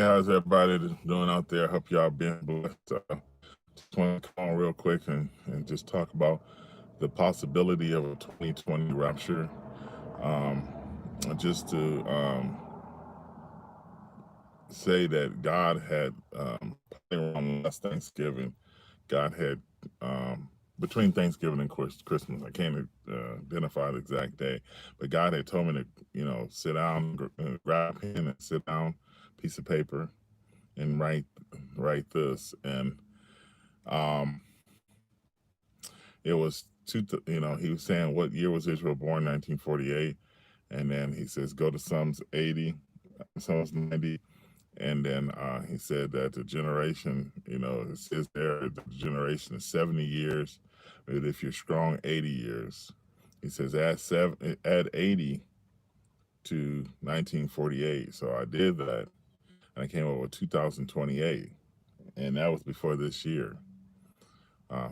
How's everybody doing out there? Hope y'all been blessed. Just want to come on real quick and just talk about the possibility of a 2020 rapture. Um, just to say that God had probably around last Thanksgiving, God had between Thanksgiving and Christmas. I can't identify the exact day, but God had told me to, sit down, grab a pen and sit down, piece of paper, and write this. And um, it was he was saying, what year was Israel born? 1948. And then he says, go to Psalms 80, Psalms 90. And then he said that the generation, it says there that the generation is 70 years, but if you're strong, 80 years. He says add 80 to 1948. So I did that, and I came up with 2028, and that was before this year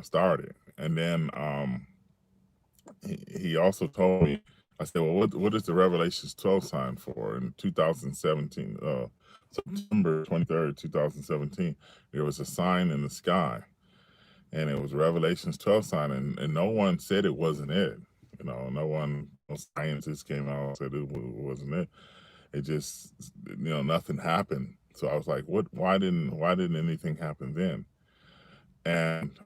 started. And then he also told me, I said, well, what is the Revelations 12 sign for? In 2017, September 23rd, 2017, there was a sign in the sky, and it was Revelations 12 sign, and no one said it wasn't it. No scientists came out and said it wasn't it. It just, nothing happened. So I was like, what? Why didn't anything happen then? And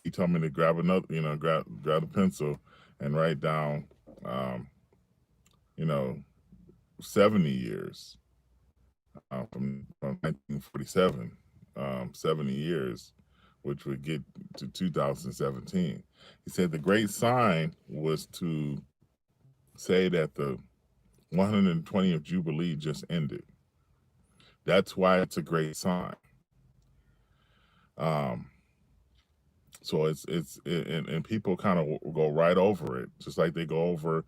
he told me to grab another, grab a pencil and write down, you know, 70 years from 1947, 70 years, which would get to 2017. He said the great sign was to say that the 120th Jubilee just ended. That's why it's a great sign. So and people kind of go right over it, just like they go over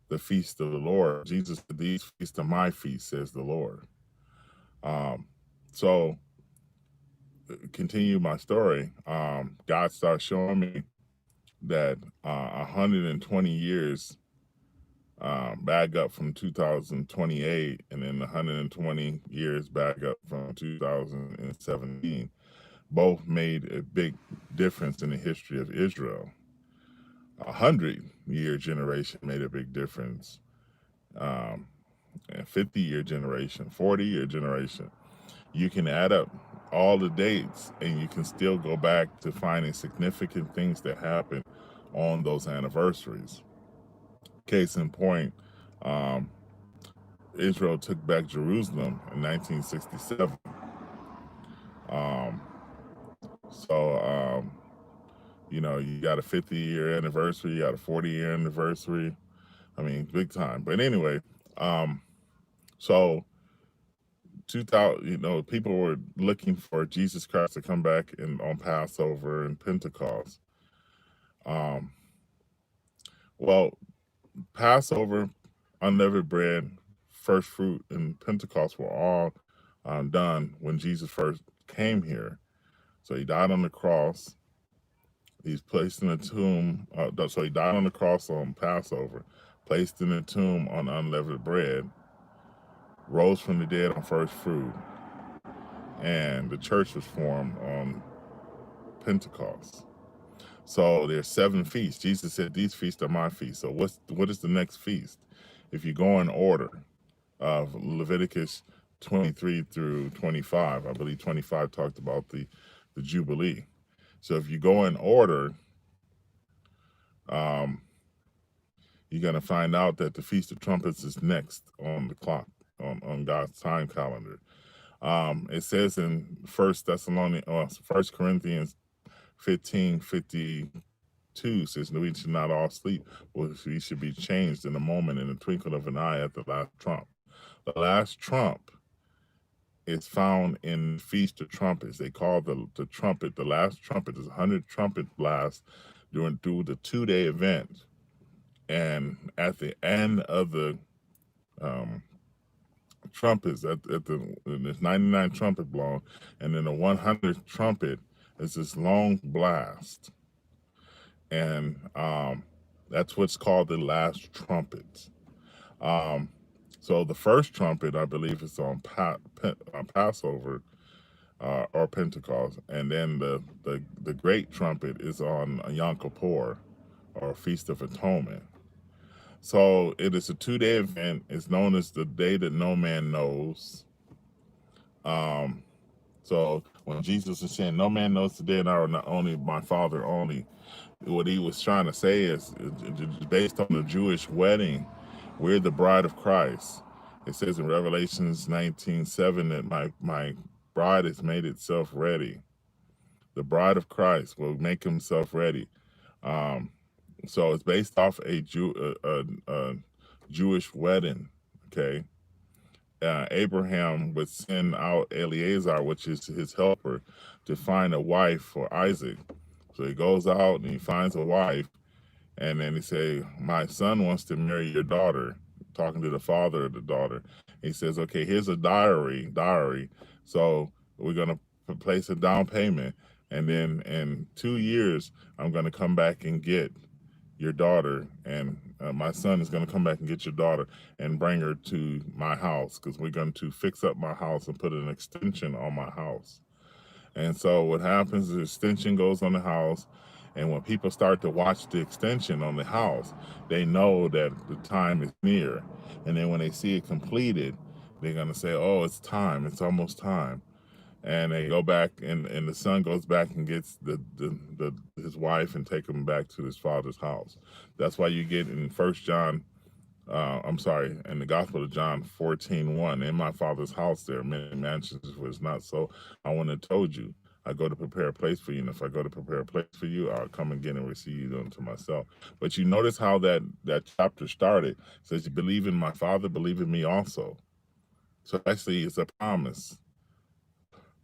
the feast of the Lord. Jesus said, "These feasts are my feast," says the Lord. So continue my story. God starts showing me that 120 years back up from 2028, and then 120 years back up from 2017, both made a big difference in the history of Israel. 100-year generation made a big difference. Um, a 50-year generation, 40-year generation. You can add up all the dates and you can still go back to finding significant things that happened on those anniversaries. Case in point, um, Israel took back Jerusalem in 1967. Um, so, you got a 50-year anniversary, you got a 40-year anniversary. I mean, big time. But anyway, so 2000, people were looking for Jesus Christ to come back on Passover and Pentecost. Um, well, Passover, unleavened bread, first fruit, and Pentecost were all done when Jesus first came here. So he died on the cross. He's placed in a tomb. So he died on the cross on Passover, placed in a tomb on unleavened bread, rose from the dead on first fruit, and the church was formed on Pentecost. So there's 7 feasts. Jesus said, "These feasts are my feasts." So what is the next feast? If you go in order of Leviticus 23 through 25, I believe 25 talked about the Jubilee. So if you go in order, um, you're going to find out that the Feast of Trumpets is next on the clock, on God's time calendar. It says in First Corinthians 15:52 says, "No, we should not all sleep, but we should be changed in a moment, in the twinkling of an eye, at the last trump." The last trump is found in Feast of Trumpets. They call the trumpet, the last trumpet is 100 trumpet blasts through the 2-day event. And at the end of the trumpets, there's 99 trumpet blown, and then the 100th trumpet is this long blast. And that's what's called the last trumpet. So the first trumpet, I believe, is on Passover or Pentecost, and then the great trumpet is on Yom Kippur or Feast of Atonement. So it is a 2-day event. It's known as the day that no man knows. Um, so when Jesus is saying, "No man knows the day and hour, not only my Father only," what he was trying to say is, based on the Jewish wedding, we're the bride of Christ. It says in Revelations 19:7 that my bride has made itself ready. The bride of Christ will make himself ready. Um, so it's based off a Jewish wedding. Okay, Abraham would send out Eleazar, which is his helper, to find a wife for Isaac. So he goes out and he finds a wife, and then he say, "My son wants to marry your daughter," talking to the father of the daughter. He says, "Okay, here's a dowry. So we're gonna place a down payment, and then in 2 years, I'm gonna come back and get your daughter, and my son is gonna come back and get your daughter and bring her to my house because we're going to fix up my house and put an extension on my house." And so what happens is the extension goes on the house, and when people start to watch the extension on the house, they know that the time is near. And then when they see it completed, they're gonna say, "Oh, it's time. It's almost time." And they go back, and the son goes back and gets the his wife and take him back to his father's house. That's why you get in First John, I'm sorry, in the Gospel of John 14:1, "In my Father's house there are many mansions. If it's not so, I wouldn't have told you. I go to prepare a place for you, and if I go to prepare a place for you, I'll come again and receive you unto myself." But you notice how that chapter started. It says, "You believe in my Father, believe in me also." So actually, it's a promise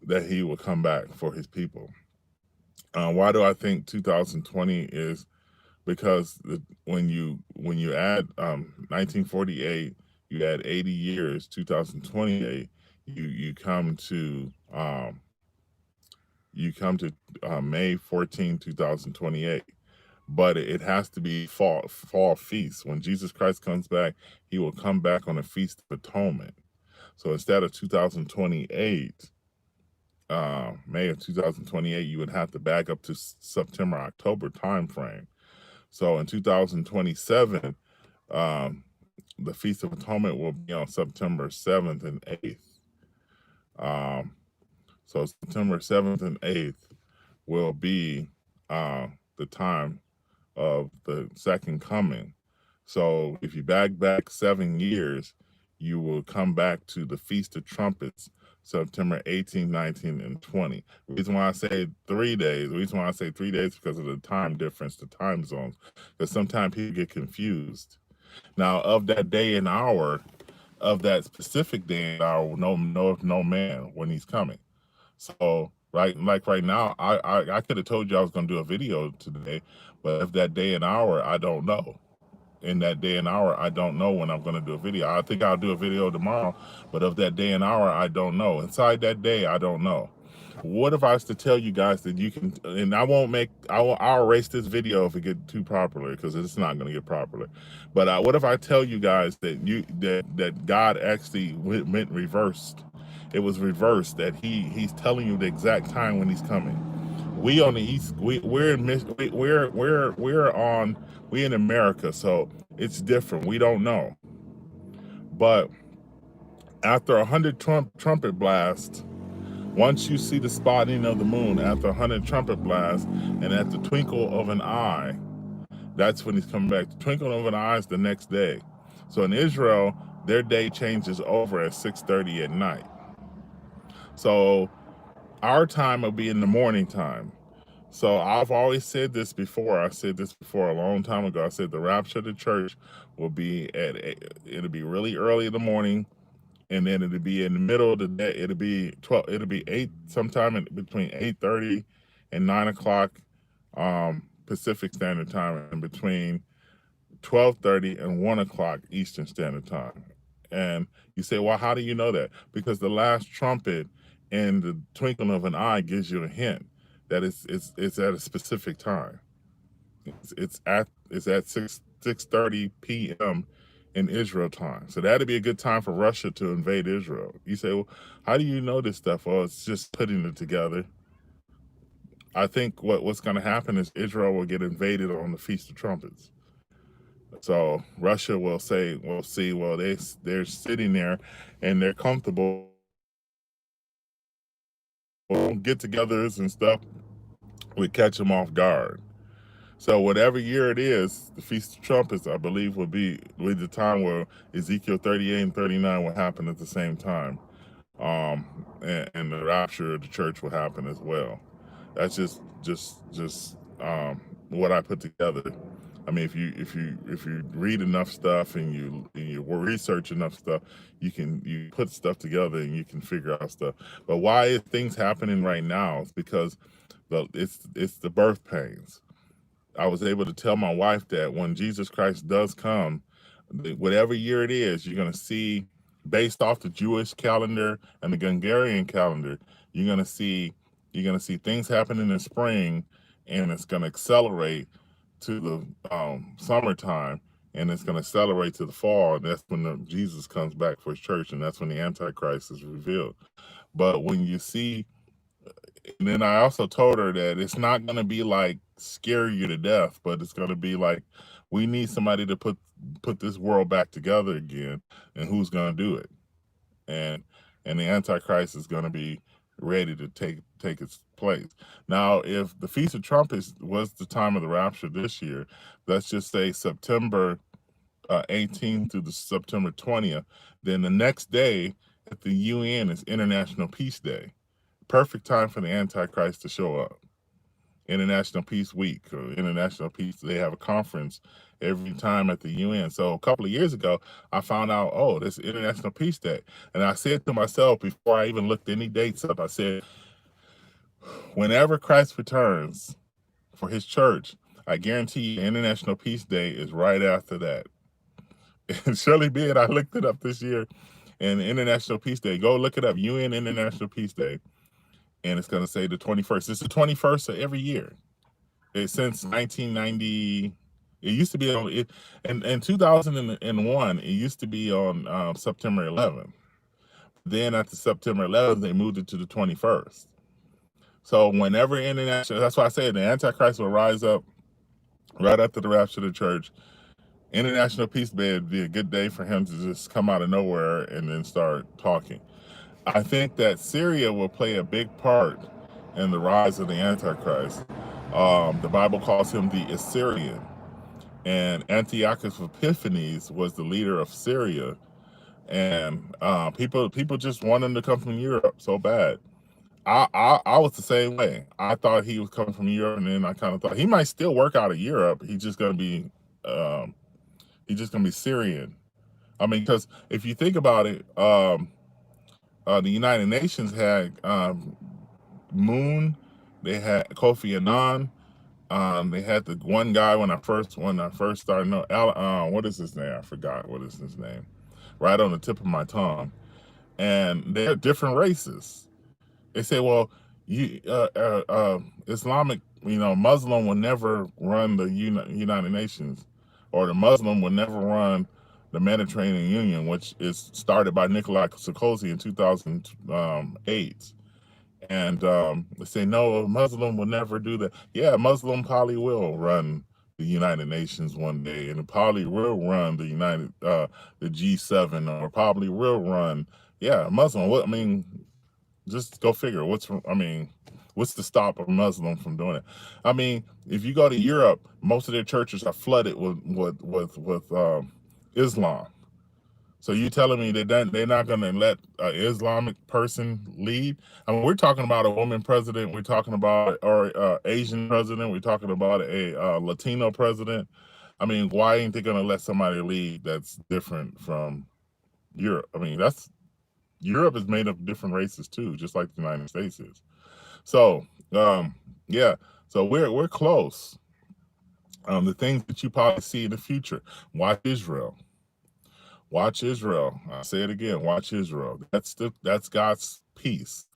that he will come back for his people. Why do I think 2020 is? Because when you add 1948, you add 80 years, 2028, you come to May 14, 2028. But it has to be fall feast. When Jesus Christ comes back, he will come back on a feast of atonement. So instead of 2028, May of 2028, you would have to back up to September, October timeframe. So in 2027, um, the Feast of Atonement will be on September 7th and 8th. So September 7th and 8th will be the time of the second coming. So if you back 7 years, you will come back to the Feast of Trumpets, September 18, 19, and 20. The reason why I say 3 days, because of the time difference, the time zones, because sometimes people get confused. Now, of that day and hour, of that specific day and hour, no man when he's coming. So right now, I could have told you I was going to do a video today, but if that day and hour, I don't know. In that day and hour, I don't know when I'm going to do a video. I think I'll do a video tomorrow, but of that day and hour, I don't know. Inside that day, I don't know. What if I was to tell you guys that you can, and I'll erase this video if it get too popular, because it's not going to get popular. But what if I tell you guys that God actually went reversed? It was reversed, that he's telling you the exact time when he's coming. We on the east, we're in America, so it's different. We don't know. But after 100 trumpet blasts, once you see the spotting of the moon, after 100 trumpet blasts, and at the twinkle of an eye, that's when he's coming back. The twinkle of an eye is the next day. So in Israel, their day changes over at 6:30 at night. So our time will be in the morning time. So I've always said this before. I said this before a long time ago. I said the rapture of the church will be it'll be really early in the morning, and then it'll be in the middle of the day. It'll be 12. It'll be 8 sometime between 8:30 and 9 o'clock Pacific Standard Time, and between 12:30 and 1 o'clock Eastern Standard Time. And you say, well, how do you know that? Because the last trumpet and the twinkling of an eye gives you a hint that it's at a specific time. It's at 6:30 p.m. in Israel time. So that'd be a good time for Russia to invade Israel. You say, well, how do you know this stuff? Well, it's just putting it together. I think what's going to happen is Israel will get invaded on the Feast of Trumpets. So Russia will say, "We'll see. Well, they're sitting there, and they're comfortable. Get-togethers and stuff would catch them off guard. So whatever year it is, the Feast of Trumpets, I believe, will be with the time where Ezekiel 38 and 39 will happen at the same time, and the rapture of the church will happen as well. That's just what I put together. I mean, if you read enough stuff and you research enough stuff, you put stuff together and you can figure out stuff. But why is things happening right now? It's because it's the birth pains. I was able to tell my wife that when Jesus Christ does come, whatever year it is, you're going to see, based off the Jewish calendar and the Gregorian calendar, you're going to see things happen in the spring, and it's going to accelerate to the summertime, and it's going to accelerate to the fall. And that's when Jesus comes back for his church, and that's when the Antichrist is revealed. But when you see, and then I also told her that it's not going to be like scare you to death, but it's going to be like, we need somebody to put this world back together again, and who's going to do it? And the Antichrist is going to be ready to take its place. Now, if the Feast of Trumpets was the time of the rapture this year, let's just say September 18th through the September 20th, then the next day at the UN is International Peace Day. Perfect time for the Antichrist to show up. International Peace Week or International Peace, they have a conference every time at the UN. So a couple of years ago, I found out, oh, this is International Peace Day. And I said to myself, before I even looked any dates up, I said, whenever Christ returns for his church, I guarantee you International Peace Day is right after that. And surely be it, I looked it up this year, and International Peace Day, go look it up, UN International Peace Day. And it's going to say the 21st. It's the 21st of every year. Since 1990, it used to be on, in 2001, it used to be on September 11th. Then after September 11th, they moved it to the 21st. So whenever international, that's why I say the Antichrist will rise up right after the rapture of the church. International Peace Day would be a good day for him to just come out of nowhere and then start talking. I think that Syria will play a big part in the rise of the Antichrist. The Bible calls him the Assyrian, and Antiochus Epiphanes was the leader of Syria, and people just want him to come from Europe so bad. I was the same way. I thought he was coming from Europe, and then I kind of thought he might still work out of Europe. He's just gonna be Syrian. I mean, because if you think about it, the United Nations had Moon, they had Kofi Annan, they had the one guy when I first started. No, what is his name? I forgot what is his name. Right on the tip of my tongue. And they're different races. They say, well, Islamic, Muslim will never run the United Nations, or the Muslim will never run the Mediterranean Union, which is started by Nikolai Sarkozy in 2008. And they say, no, a Muslim will never do that. Yeah, a Muslim probably will run the United Nations one day, and probably will run the G7, or probably will run, yeah, a Muslim. What I mean, just go figure. What's to stop a Muslim from doing it? I mean, if you go to Europe, most of their churches are flooded with Islam. So you telling me that they're not going to let an Islamic person lead? I mean, we're talking about a woman president. We're talking about Asian president. We're talking about a Latino president. I mean, why ain't they going to let somebody lead that's different from Europe? I mean, Europe is made of different races too, just like the United States is. So, yeah. So we're close. The things that you probably see in the future. Watch Israel. Watch Israel. I say it again. Watch Israel. That's God's peace.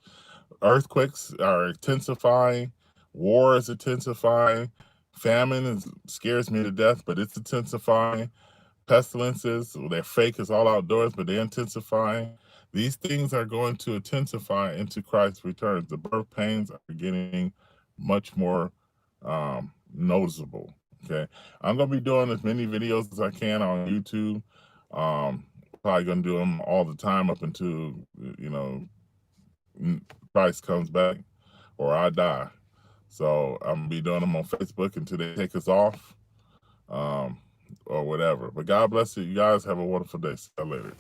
Earthquakes are intensifying. War is intensifying. Famine scares me to death, but it's intensifying. pestilences, they're fake, it's all outdoors, but they're intensifying. These things are going to intensify into Christ's returns. The birth pains are getting much more noticeable. Okay, I'm gonna be doing as many videos as I can on YouTube. Probably gonna do them all the time up until Christ comes back or I die. So I'm gonna be doing them on Facebook until they take us off, or whatever. But God bless you. You guys have a wonderful day. See you later.